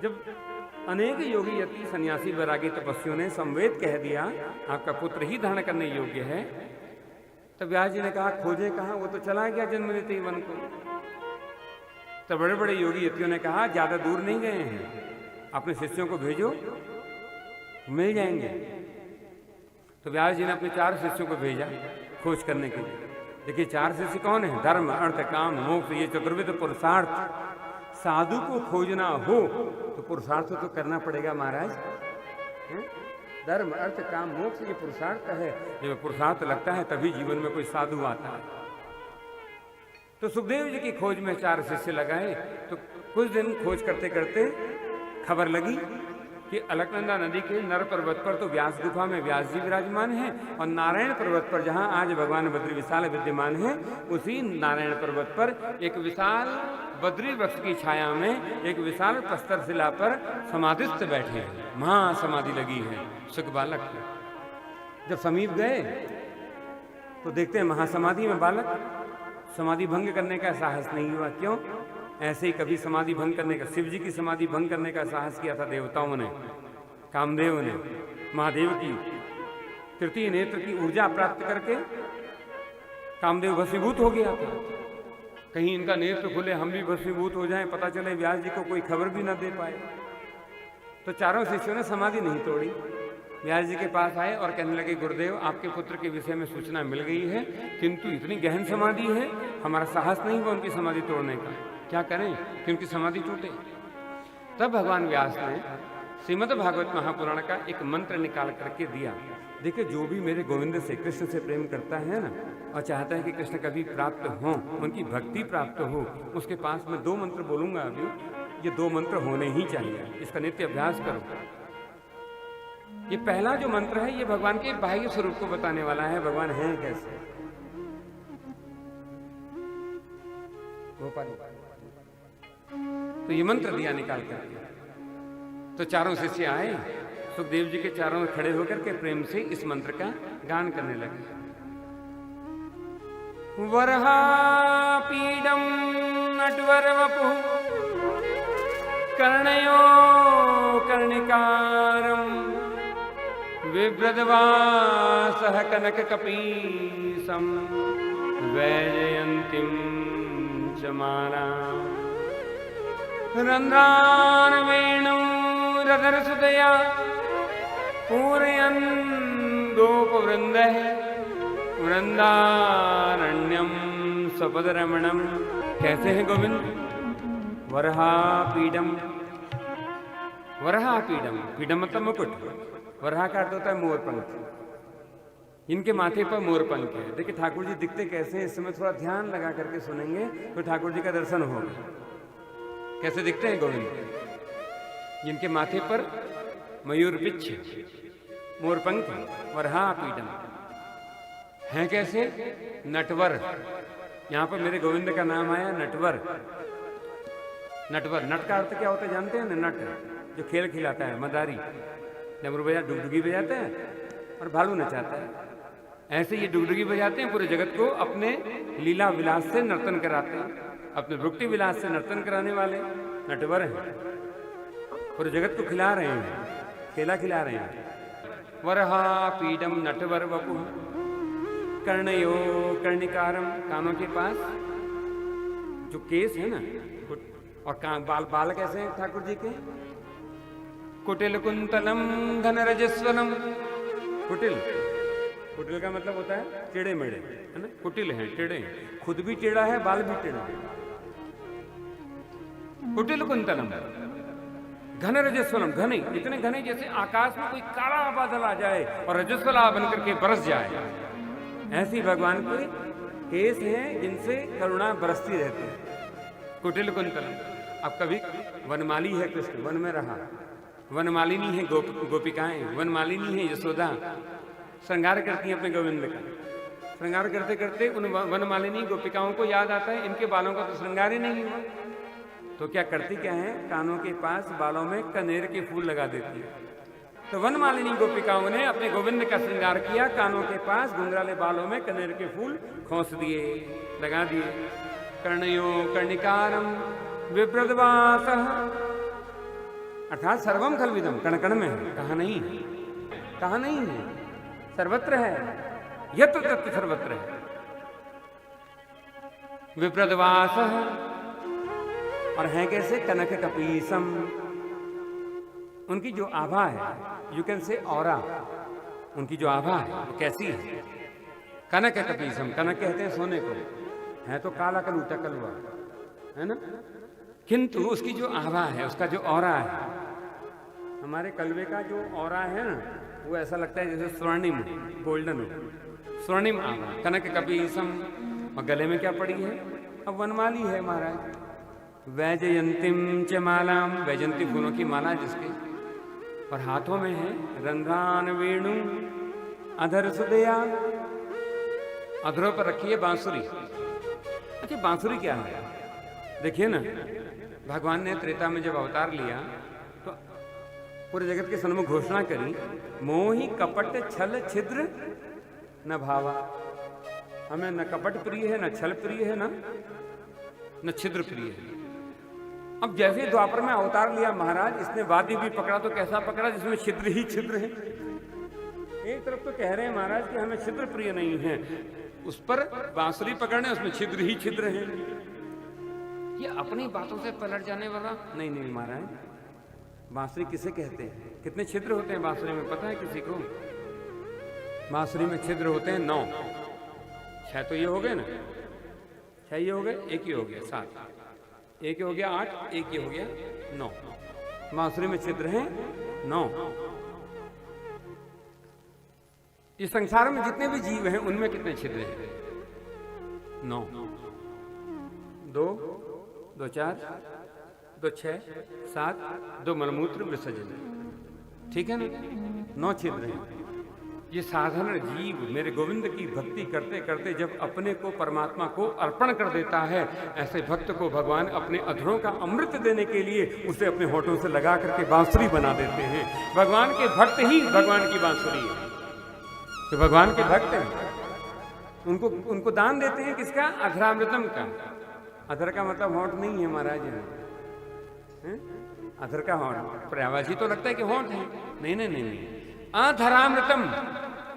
जब अनेक योगी यति सन्यासी वैरागी तपस्वियों ने संवेद कह दिया आपका पुत्र ही धारण करने योग्य है, तो व्यास जी ने कहा खोजे कहाँ, वो तो चला गया जन्म लेते ही वन को। तो बड़े बड़े योगी यतियों ने कहा ज्यादा दूर नहीं गए हैं, अपने शिष्यों को भेजो मिल जाएंगे। तो व्यास जी ने अपने 4 शिष्यों को भेजा खोज करने के लिए। देखिए 4 शिष्य कौन है? धर्म अर्थ काम मोक्ष, ये चतुर्विध पुरुषार्थ। साधु को खोजना हो तो पुरुषार्थ तो करना पड़ेगा महाराज। धर्म अर्थ काम मोक्ष ये पुरुषार्थ है। जब पुरुषार्थ लगता है तभी जीवन में कोई साधु आता है। तो सुखदेव जी की खोज में 4 शिष्य लगाए। तो कुछ दिन खोज करते करते खबर लगी कि अलकनंदा नदी के नर पर्वत पर तो व्यास गुफा में व्यास जी विराजमान हैं, और नारायण पर्वत पर जहां आज भगवान बद्री विशाल विद्यमान है, उसी नारायण पर्वत पर एक विशाल बद्री वृक्ष की छाया में एक विशाल प्रस्तर शिला पर समाधिस्थ बैठे हैं, महासमाधि लगी है सुख बालक। जब समीप गए तो देखते हैं महासमाधि में बालक। समाधि भंग करने का साहस नहीं हुआ। क्यों? ऐसे ही कभी समाधि भंग करने का, शिव जी की समाधि भंग करने का साहस किया था देवताओं ने, कामदेव ने। महादेव की तृतीय नेत्र की ऊर्जा प्राप्त करके कामदेव भस्मीभूत हो गया था। कहीं इनका नेत्र खुले, हम भी भस्मीभूत हो जाएं, पता चले व्यास जी को कोई खबर भी ना दे पाए। तो 4 शिष्यों ने समाधि नहीं तोड़ी, व्यास जी के पास आए और कहने लगे गुरुदेव आपके पुत्र के विषय में सूचना मिल गई है, किंतु इतनी गहन समाधि है हमारा साहस नहीं हुआ उनकी समाधि तोड़ने का। क्या करें कि उनकी समाधि टूटे? तब भगवान व्यास ने श्रीमद् भागवत महापुराण का एक मंत्र निकाल करके दिया। देखिए जो भी मेरे गोविंद से, कृष्ण से प्रेम करता है ना, और चाहता है कि कृष्ण कभी प्राप्त हो, उनकी भक्ति प्राप्त हो, उसके पास मैं 2 मंत्र बोलूंगा अभी। ये 2 मंत्र होने ही चाहिए, इसका नित्य अभ्यास करो। ये पहला जो मंत्र है ये भगवान के बाह्य स्वरूप को बताने वाला है, भगवान हैं कैसे। तो ये मंत्र दिया निकाल कर। तो 4 शिष्य आए, सुखदेव जी के 4 खड़े होकर के प्रेम से इस मंत्र का गान करने लगे। वरहापीडं नटवर वपुः कर्णयो कर्णिकारं बिभ्रद्वासः कनककपीसं वैजयन्तीं च मालाम् रन्ध्रान् वेणुरधरसुतया पूरयन् गोपवृन्दः वृन्दारण्यं स्वपदरमणम्। कैसे हैं गोविंद? वरहापीडम, वरहापीडम, पीडम मतलब मुकुट, वरहा का अर्थ होता है मोरपंख। इनके माथे पर मोरपंख है। देखिए ठाकुर जी दिखते कैसे हैं, इस समय थोड़ा ध्यान लगा करके सुनेंगे तो ठाकुर जी का दर्शन होगा। कैसे दिखते हैं गोविंद? जिनके माथे पर मयूर पिच्छ मोरपंख, वरहापीडम हैं कैसे? नटवर। यहां पर मेरे गोविंद का नाम आया नटवर। नटवर, नट का अर्थ क्या होता है जानते हैं ना? नट जो खेल खिलाता है, मदारी, डमरू बजा डुगडुगी बजाते हैं और भालू नचाता है। ऐसे ये डुगडुगी बजाते हैं, पूरे जगत को अपने लीला विलास से नर्तन कराते हैं, अपने भक्ति विलास से नर्तन कराने वाले नटवर हैं। पूरे जगत को खिला रहे हैं, खेला खिला रहे हैं। वरहापीडम नटवर वपुः कर्णयो कर्णिकारम, कानों के पास जो केस है ना, और बाल कैसे हैं ठाकुर जी के? कुटिल कुंतलम घनरजस्वलम। कुटिल, कुटिल का मतलब होता है टेढ़े मेढ़े, है ना? कुटिल है, टेढ़े, खुद भी टेढ़ा है, बाल भी टेढ़े। कुटिल कुंतलम घन रजस्वलम, घने, इतने घने जैसे आकाश में कोई काला बादल आ जाए और रजस्वला बनकर के बरस जाए। ऐसी भगवान के केस हैं जिनसे करुणा बरसती रहती है। कुटिल कुंतलम। अब कभी वनमाली है कृष्ण, वन में रहा, वनमालिनी है गोपिकाएं, वनमालिनी है यशोदा, श्रृंगार करती हैं अपने गोविंद का। श्रृंगार करते करते उन वनमालिनी गोपिकाओं को याद आता है इनके बालों का तो श्रृंगार ही नहीं हुआ। तो क्या करती क्या है? कानों के पास बालों में कनेर के फूल लगा देती है। तो वनमालिनी गोपिकाओं ने अपने गोविंद का श्रृंगार किया, कानों के पास घुंघराले बालों में कनेर के फूल खोस दिए, लगा दिए। कर्णयो कर्णिकारम विभ्रद्वासः अर्थात सर्वम खलविदम, कण कण में है, कहाँ नहीं है, कहाँ नहीं है, सर्वत्र है, यत्र तत्र सर्वत्र है। विप्रदवास है, और है कैसे, कनक कपीसम, उनकी जो आभा है, यू कैन से ऑरा, उनकी जो आभा है वो कैसी है, कनक कपीसम, कनक कहते हैं सोने को, है तो काला कलूटा कलुआ है ना, किंतु उसकी जो आभा है, उसका जो ऑरा है, हमारे कलवे का जो ऑरा है ना, वो ऐसा लगता है जैसे स्वर्णिम गोल्डन हो, स्वर्णिम आभा, कनक कपीसम। और गले में क्या पड़ी है, अब वनमाली है महाराज, वैजयंतीम च मालाम, वैजयंती फूलों की माला जिसके, और हाथों में है रंध्रान वेणु अधर सुदया, अधरों पर रखी है बांसुरी। अच्छा बांसुरी क्या है, देखिए ना, भगवान ने त्रेता में जब अवतार लिया तो पूरे जगत के सन्मुख घोषणा करी, मोहि कपट छल छिद्र न भावा, हमें न कपट प्रिय है, न छल प्रिय है, न छिद्र प्रिय है। अब जैसे द्वापर में अवतार लिया महाराज, इसने वाद्य भी पकड़ा तो कैसा पकड़ा, जिसमें छिद्र ही छिद्र है। एक तरफ तो कह रहे हैं महाराज कि हमें छिद्र प्रिय नहीं है, उस पर बांसुरी पकड़ने, उसमें छिद्र ही छिद्र है। ये अपनी बातों से पलट जाने वाला नहीं। नहीं महाराज, बांसुरी किसे कहते हैं, कितने छिद्र होते हैं बांसुरी में, पता है किसी को? बांसुरी में छिद्र होते हैं 9, 6 तो ये हो गए ना, 6 ये हो गए, एक ही हो गया 7, एक हो गया 8, एक ये हो गया 9। बांसुरी में छिद्र हैं 9। इस संसार में जितने भी जीव हैं उनमें कितने छिद्र हैं? 9। 2, 2 4, 2 6, 7, 2 मलमूत्र विसर्जन, ठीक है ना, 9 छिद्र हैं। ये साधारण जीव मेरे गोविंद की भक्ति करते करते जब अपने को परमात्मा को अर्पण कर देता है, ऐसे भक्त को भगवान अपने अधरों का अमृत देने के लिए उसे अपने होठों से लगा करके बांसुरी बना देते हैं। भगवान के भक्त ही भगवान की बांसुरी है। तो भगवान के भक्त हैं, उनको दान देते हैं किसका? अधरामृतम का। अधर का मतलब होंठ नहीं है महाराज, अधर का होंठ प्रयावासी तो लगता है कि होंठ है, नहीं नहीं नहीं, अधरामृतम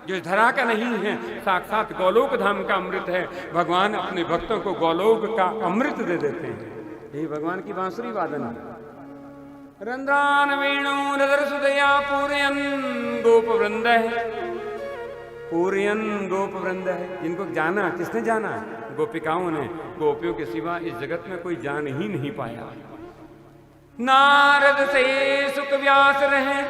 जो धरा का नहीं है, साक्षात गोलोक धाम का अमृत है। भगवान अपने भक्तों को गोलोक का अमृत दे देते हैं। यही भगवान की बांसुरी वादन है। रंध्रान वेणु नदर सुदया पूरयन गोप वृंद है, पूरयन गोप वृंद है। जिनको जाना, किसने जाना? गोपिकाओं ने। गोपियों के सिवा इस जगत में कोई जान ही नहीं पाया। नारद से सुख व्यास रहे,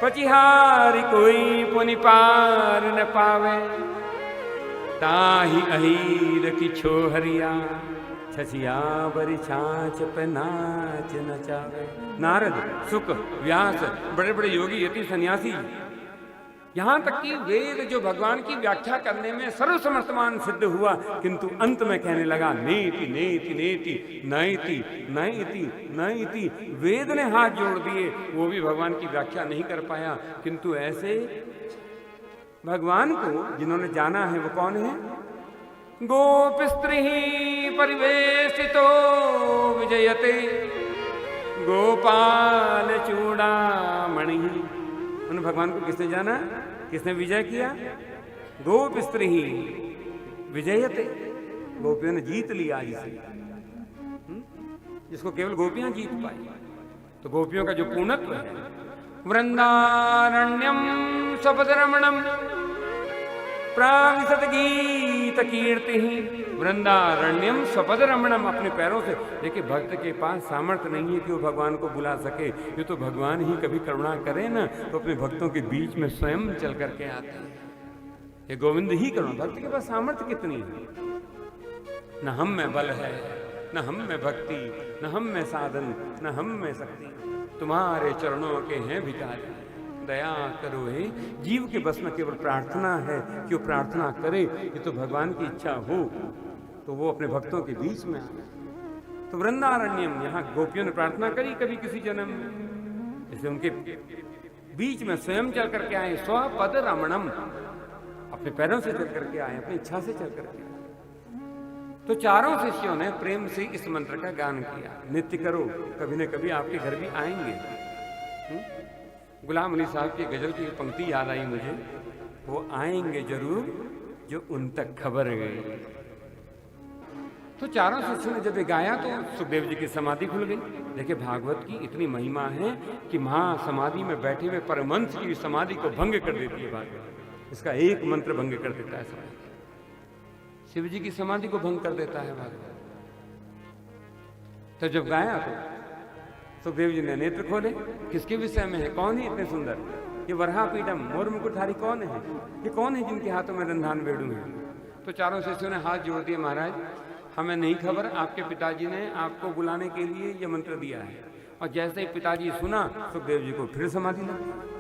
पचिहारी कोई पुनि पार न पावे, ताहि अहीर की छोहरिया, छछिया बरी छाछ पे नाच नचावे। नारद, सुक, व्यास, बड़े बड़े योगी, यति, सन्यासी, यहां तक कि वेद जो भगवान की व्याख्या करने में सर्वसमर्थमान सिद्ध हुआ, किंतु अंत में कहने लगा नेति नेति नेति नैति नैति नैति। वेद ने हाथ जोड़ दिए, वो भी भगवान की व्याख्या नहीं कर पाया। किंतु ऐसे भगवान को जिन्होंने जाना है वो कौन है? गोप स्त्री परिवेशितो विजयते गोपाल चूड़ामणि। उन भगवान को किसने जाना? किसने विजय किया? गोप स्त्री ही विजयते, गोपियों ने जीत लिया जिसे, जिसको केवल गोपियां जीत पाई। तो गोपियों का जो पूर्णत्व है, वृंदारण्यम स्वपदरमणम प्राविशत गीत कीर्ति। वृंदारण्यम स्वपदरमणम, अपने पैरों से। देखिए भक्त के पास सामर्थ्य नहीं है कि वो भगवान को बुला सके। ये तो भगवान ही कभी करुणा करे ना तो अपने भक्तों के बीच में स्वयं चल करके आते हैं। ये गोविंद ही करुणा। भक्त के पास सामर्थ्य कितनी है? न हम में बल है, न हम में भक्ति, न हम में साधन, न हम में शक्ति। तुम्हारे चरणों के हैं भिखारी, दया करो हे। जीव के बस में केवल प्रार्थना है कि वो प्रार्थना करे। ये तो भगवान की इच्छा हो तो वो अपने भक्तों के बीच में आए। तो वृंदारण्यम, यहाँ गोपियों ने प्रार्थना करी कभी किसी जन्म में, इसलिए उनके बीच में स्वयं चल करके आए। स्वपद रमणम, अपने पैरों से चल करके आए, अपनी इच्छा से चल करके आए। तो चारों शिष्यों ने प्रेम से इस मंत्र का गान किया। नित्य करो, कभी न कभी आपके घर भी आएंगे। गुलाम अली साहब की गजल की पंक्ति याद आई मुझे, वो आएंगे जरूर जो उन तक खबर गई। तो चारों शिष्यों ने जब ये गाया तो सुखदेव जी की समाधि खुल गई। देखिए भागवत की इतनी महिमा है कि महा समाधि में बैठे हुए परमहंस की समाधि को भंग कर देती है भागवत। इसका एक मंत्र भंग कर देता है समाधि, शिव जी की समाधि को भंग कर देता है भागवत। तो जब गाया तो सुखदेव जी ने नेत्र खोले, किसके विषय में है, कौन है इतने सुंदर, ये वरहा पीडम मोर मुकुटधारी कौन है, ये कौन है जिनके हाथों में रंधान बेड़ू है। तो चारों शिष्यों ने हाथ जोड़ दिए, महाराज हमें नहीं खबर, आपके पिताजी ने आपको बुलाने के लिए ये मंत्र दिया है। और जैसे ही पिताजी सुना, सुखदेव जी को फिर समाधि लगी।